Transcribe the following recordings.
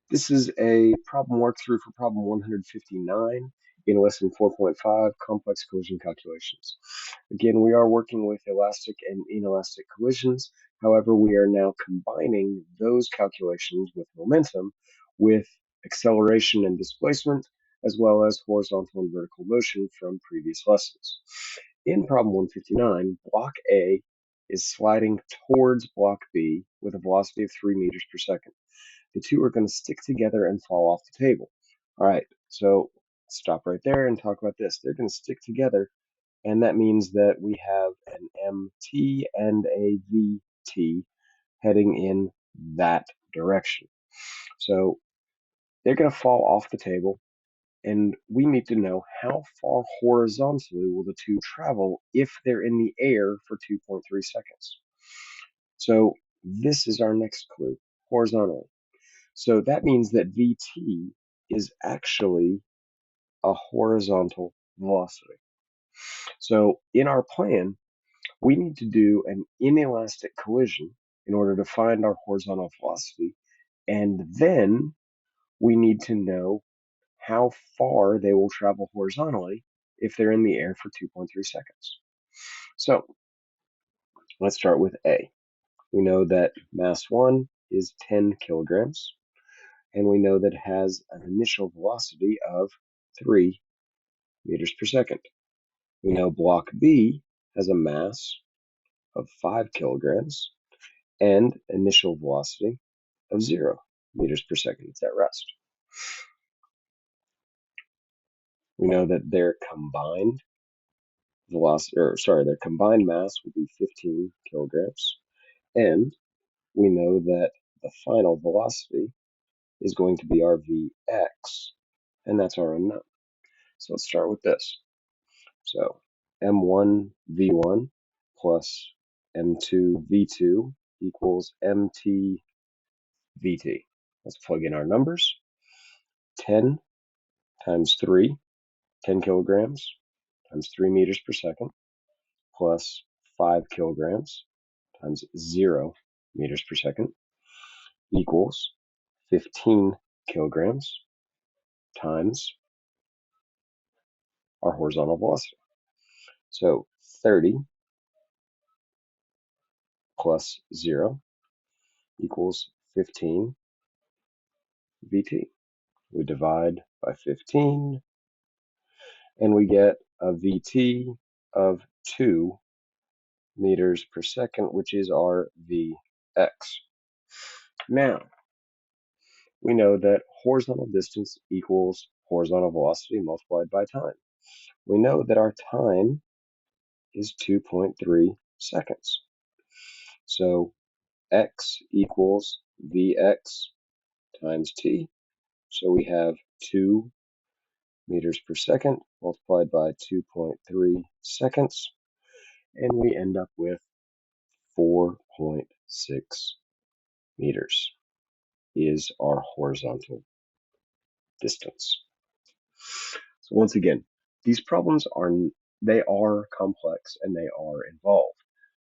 This is a problem walkthrough for problem 159 in lesson 4.5, complex collision calculations. Again, we are working with elastic and inelastic collisions. However, we are now combining those calculations with momentum with acceleration and displacement, as well as horizontal and vertical motion from previous lessons. In problem 159, block A is sliding towards block B with a velocity of 3 meters per second. The two are going to stick together and fall off the table. All right, so stop right there and talk about this. They're going to stick together, and that means that we have an MT and a VT heading in that direction. So they're going to fall off the table, and we need to know how far horizontally will the two travel if they're in the air for 2.3 seconds. So this is our next clue, horizontally. So that means that VT is actually a horizontal velocity. So in our plan, we need to do an inelastic collision in order to find our horizontal velocity. And then we need to know how far they will travel horizontally if they're in the air for 2.3 seconds. So let's start with A. We know that mass 1 is 10 kilograms, and we know that it has an initial velocity of 3 meters per second. We know block B has a mass of 5 kilograms and initial velocity of 0 meters per second. It's at rest. We know that their combined velocity, their combined mass will be 15 kilograms, and we know that the final velocity is going to be our Vx, and that's our unknown. So let's start with this. So m1 v1 plus m2 v2 equals mt vt. Let's plug in our numbers. 10 times 3, 10 kilograms times 3 meters per second plus 5 kilograms times 0 meters per second equals 15 kilograms times our horizontal velocity. So 30 plus 0 equals 15 VT. We divide by 15 and we get a VT of 2 meters per second, which is our Vx. Now, we know that horizontal distance equals horizontal velocity multiplied by time. We know that our time is 2.3 seconds. So x equals Vx times t. So we have 2 meters per second multiplied by 2.3 seconds, and we end up with 4.6 meters is our horizontal distance. So once again, these problems are complex and they are involved.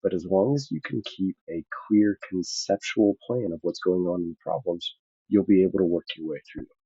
But as long as you can keep a clear conceptual plan of what's going on in the problems, you'll be able to work your way through them.